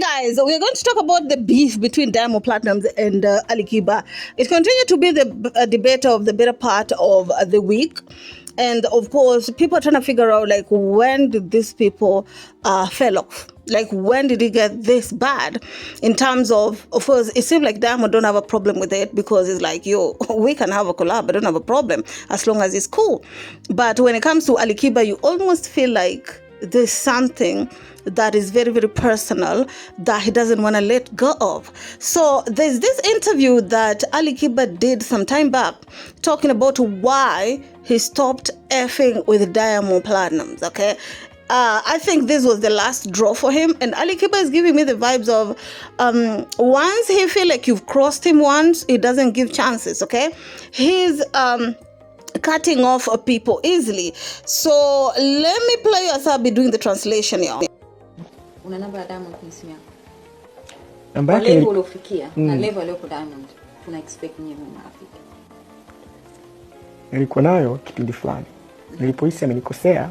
guys, we're going to talk about the beef between Diamond Platnumz and Alikiba. It continued to be the debate of the better part of the week. And of course, people are trying to figure out, like, when did these people fell off? Like, when did it get this bad? In terms of course, it seems like Diamond don't have a problem with it because it's like, yo, we can have a collab, I don't have a problem as long as it's cool. But when it comes to Alikiba, you almost feel like there's something that is very, very personal that he doesn't want to let go of. So there's this interview that Alikiba did some time back talking about why he stopped effing with Diamond Platnumz, okay? I think this was the last draw for him, and Alikiba is giving me the vibes of once he feel like you've crossed him once, he doesn't give chances, okay? He's cutting off people easily. So let me play you as I'll be doing the translation here. Una namba ya Diamond kwenye simu yako. Namba yake level uliofikia na level aliyopo Diamond tuna expect nyewe marafiki. Nilikuwa nayo kipindi fulani. Nilipohisi amenikosea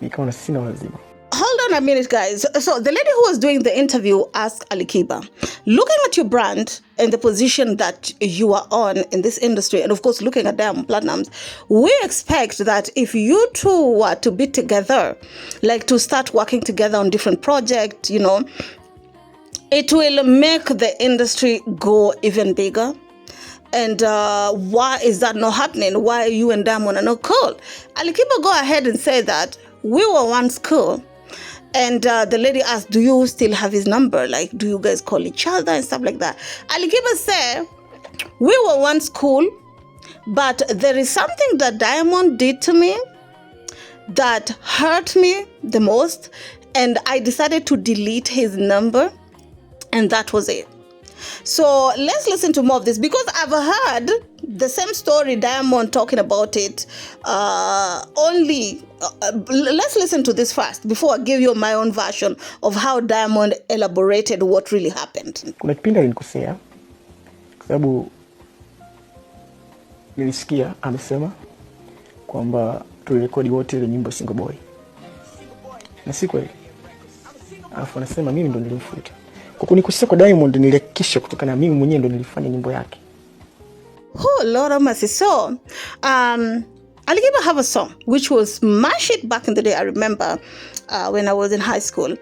nikaona sina lazima. Hold on a minute, guys. So the lady who was doing the interview asked Alikiba, looking at your brand and the position that you are on in this industry, and of course looking at Diamond Platnumz, we expect that if you two were to be together, like to start working together on different projects, you know, it will make the industry go even bigger. And why is that not happening? Why you and Diamond are not cool? Alikiba go ahead and say that we were once cool. And the lady asked, do you still have his number? Like, do you guys call each other and stuff like that? Alikiba said, we were once cool, but there is something that Diamond did to me that hurt me the most. And I decided to delete his number. And that was it. So let's listen to more of this, because I've heard the same story, Diamond talking about it. Let's listen to this first before I give you my own version of how Diamond elaborated what really happened. Kuna kipindi alinikosea kwa sababu nilisikia amesema kwamba tulirekodi wote ile nyimbo Single Boy. Na si kweli. Alafu anasema mimi ndo nilimfuta. Kwa kunikosea kwa Diamond nilihakikisha kutokana na mimi mwenyewe ndo nilifanya nyimbo yake. Oh, Lord of mercy. So, Alikiba have a song which was my shit back in the day. I remember when I was in high school.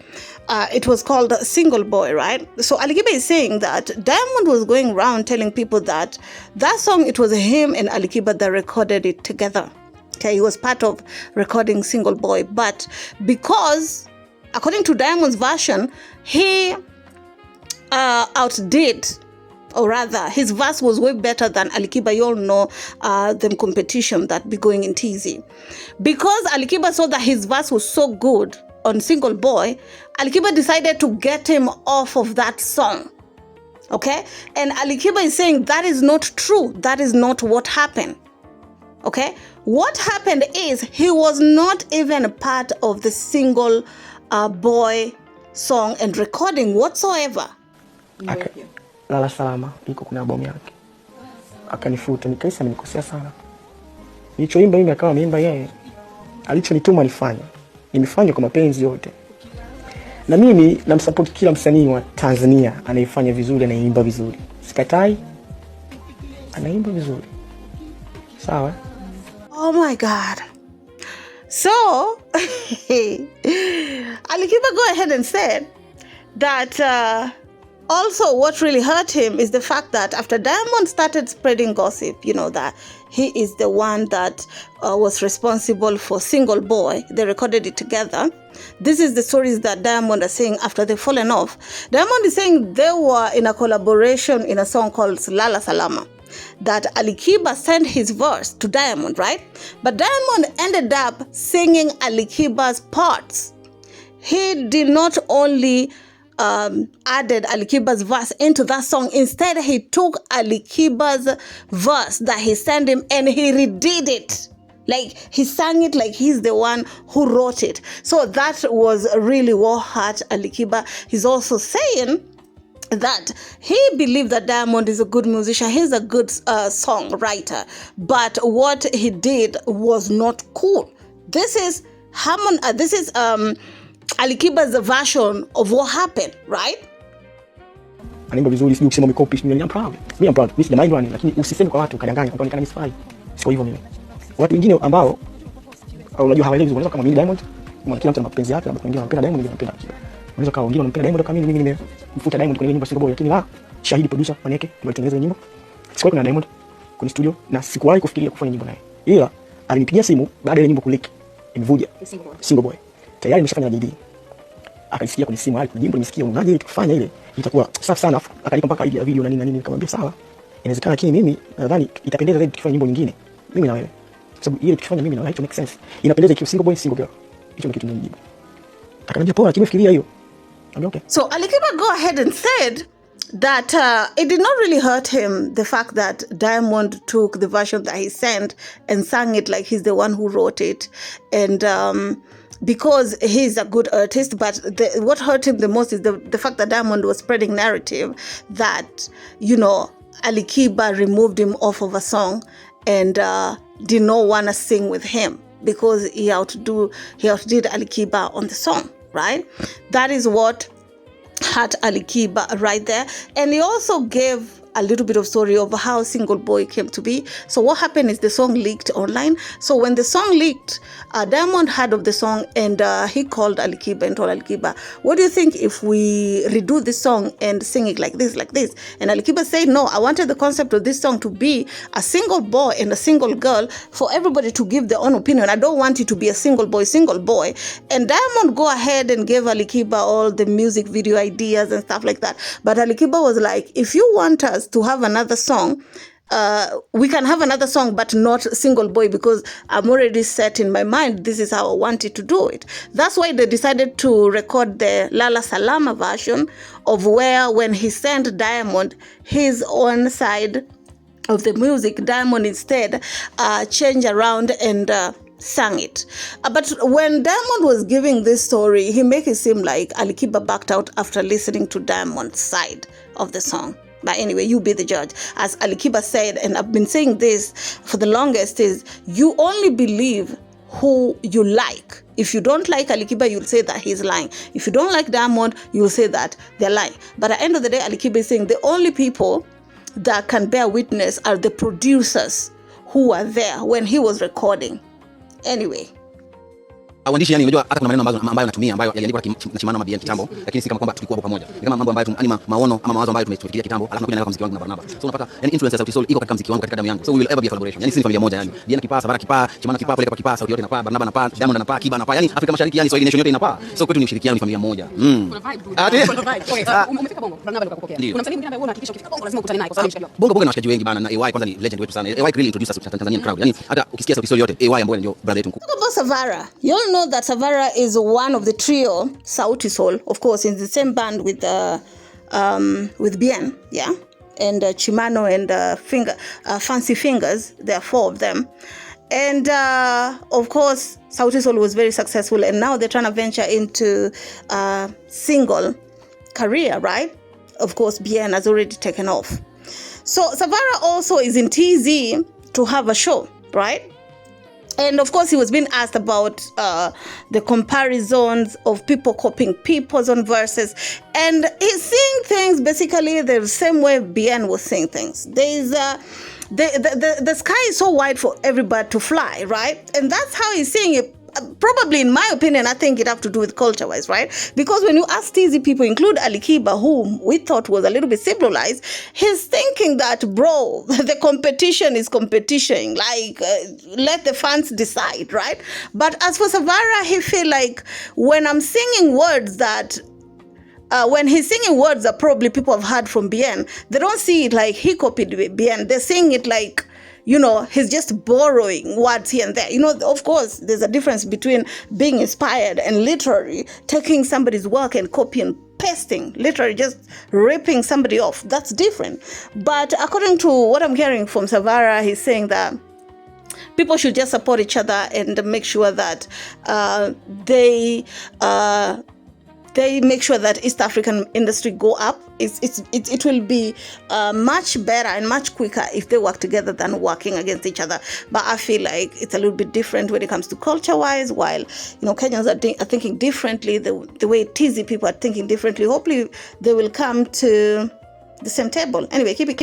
It was called Single Boy, right? So Alikiba is saying that Diamond was going around telling people that that song, it was him and Alikiba that recorded it together. Okay, he was part of recording Single Boy. But because, according to Diamond's version, he outdid, or rather his verse was way better than Alikiba. You all know the competition that be going in TZ. Because Alikiba saw that his verse was so good on Single Boy, Alikiba decided to get him off of that song. Okay? And Alikiba is saying that is not true. That is not what happened. Okay? What happened is he was not even a part of the Single Boy song and recording whatsoever. Lala salama iko kuna albamu yake. Akanifuta, nikaisa amenikosea sana. Nilichoimba mimi akawa ameimba yeye. Alichonituma nifanye. Nimefanya kwa mapenzi yote. Na mimi namsupport kila msanii wa Tanzania anayefanya vizuri, anaimba vizuri. Sikatai. Anaimba vizuri. Sawa? Oh my God. So, Alikiba go ahead and said that also what really hurt him is the fact that after Diamond started spreading gossip, you know, that he is the one that was responsible for Single Boy, they recorded it together. This is the stories that Diamond are saying after they've fallen off. Diamond is saying they were in a collaboration in a song called Lala Salama, that Alikiba sent his verse to Diamond, right? But Diamond ended up singing Alikiba's parts. He did not only added Alikiba's verse into that song. Instead, he took Alikiba's verse that he sent him and he redid it. Like, he sang it like he's the one who wrote it. So that was really what hurt Alikiba. He's also saying that he believed that Diamond is a good musician. He's a good songwriter. But what he did was not cool. This is Alikiba's version of what happened, right? Anaimba vizuri, sijui ukisema umekopi, sijui I'm proud. Mimi I'm proud. Mimi sijamaind wani, lakini usiseme kwa watu kadanganya kwa nini sifai. Sio hivyo mimi. Watu wengine ambao unajua hawaelewi vizuri, kama mimi Diamond, kama kila mtu ana mapenzi yake, labda wengine wanapenda Diamond, wengine wanapenda Alikiba. Unaweza kawa wengine wanapenda Diamond kama mimi nimemfuta Diamond kwenye nyimbo Single Boy, lakini la shahidi producer Maneke tumetengeneza nyimbo. Sikuwa kuna Diamond kwenye studio na sikuwahi kufikiria kufanya nyimbo naye. Ila alinipigia simu baada ya nyimbo kuleak imevuja Single Boy. Tayari nimeshafanya na DD. Akaisikia kwenye simu, nyimbo nimesikia, unaje ili tukifanya ile itakuwa safi sana. Akanipa mpaka idea ya video na nini, nikamwambia sawa, inawezekana, lakini mimi nadhani itapendeza zaidi tukifanya nyimbo nyingine mimi na wewe, kwa sababu ile tukifanya mimi na wewe it makes sense, inapendeza ikiwa Single Boy Single Girl. Hicho ni kitu nimemjibu. Akaniambia poa, lakini fikiria hiyo. Okay. So Alikiba go ahead and said that it did not really hurt him, the fact that Diamond took the version that he sent and sang it like he's the one who wrote it, and because he's a good artist. But what hurt him the most is the fact that Diamond was spreading narrative that, you know, Alikiba removed him off of a song and did not want to sing with him because he outdid Alikiba on the song, right? That is what hurt Alikiba right there. And he also gave a little bit of story of how Single Boy came to be. So what happened is the song leaked online. So when the song leaked, Diamond heard of the song and he called Alikiba and told Alikiba, what do you think if we redo this song and sing it like this, like this? And Alikiba said, no, I wanted the concept of this song to be a single boy and a single girl for everybody to give their own opinion. I don't want it to be a single boy. And Diamond go ahead and gave Alikiba all the music video ideas and stuff like that. But Alikiba was like, if you want us to have another song, we can have another song, but not Single Boy, because I'm already set in my mind, this is how I wanted to do it. That's why they decided to record the Lala Salama version of where when he sent Diamond his own side of the music, Diamond instead changed around and sang it. But when Diamond was giving this story, he made it seem like Alikiba backed out after listening to Diamond's side of the song. But anyway, you be the judge. As Alikiba said, and I've been saying this for the longest, is you only believe who you like. If you don't like Alikiba, you'll say that he's lying. If you don't like Diamond, you'll say that they're lying. But at the end of the day, Alikiba is saying the only people that can bear witness are the producers who were there when he was recording. Anyway. Waandishi, yani unajua hata kuna maneno ambayo natumia ambayo yaliandikwa na Chimano Mabian kitambo, lakini si kama kwamba tulikuwa hapo pamoja. Ni kama mambo ambayo yani maono ama mawazo ambayo tumefikiria kitambo, alafu kuja na muziki wangu na Barnaba. So unapata yani influence ya Sauti Sol iko katika muziki wangu, katika damu yangu. So we will ever be a collaboration. Yani sisi ni familia moja yani. Diana kipaa, Savara kipaa, Chimano kipaa, Poleka kipaa, Sauti yote inapaa, Barnaba anapaa, Diamond anapaa, Kiba anapaa. Yani Afrika Mashariki, yani Swahili nation yote inapaa. So kwetu ni ushirikiano, ni familia moja. Kuna vibe. Kuna vibe. Okay, umefika Bongo, Barnaba ndo kakupokea. Kuna msanii mwingine ambaye unahakikisha ukifika Bongo lazima ukutane naye kwa sababu mshikaji wako. Bongo na washikaji wengi bana, na AY kwanza ni legend wetu sana. AY really introduce us to Tanzanian crowd. Yani hata ukisikia Sauti Sol yote, AY ambaye ndio brother yetu mkubwa. Talk about Savara. You all know that Savara is one of the trio, Sauti Sol, of course, in the same band with Bien, yeah, and Chimano and Fancy Fingers. There are four of them, and of course, Sauti Sol was very successful, and now they're trying to venture into single career, right? Of course, Bien has already taken off. So Savara also is in TZ to have a show, right? And of course, he was being asked about the comparisons of people copying people's own verses. And he's seeing things basically the same way Bien was seeing things. There's the sky is so wide for everybody to fly, right? And that's how he's seeing it. Probably, in my opinion, I think it have to do with culture-wise, right? Because when you ask TZ people, include Alikiba, whom we thought was a little bit civilized, he's thinking that, bro, the competition is competition. Like, let the fans decide, right? But as for Savara, he feel like when I'm singing words that when he's singing words that probably people have heard from Bien, they don't see it like he copied Bien. They're seeing it like, you know, he's just borrowing words here and there. You know, of course, there's a difference between being inspired and literally taking somebody's work and copy and pasting, literally just ripping somebody off. That's different. But according to what I'm hearing from Savara, he's saying that people should just support each other and make sure that they they make sure that East African industry go up, it will be much better and much quicker if they work together than working against each other. But I feel like it's a little bit different when it comes to culture-wise. While Kenyans are thinking differently, the way TZ people are thinking differently. Hopefully, they will come to the same table. Anyway, keep it.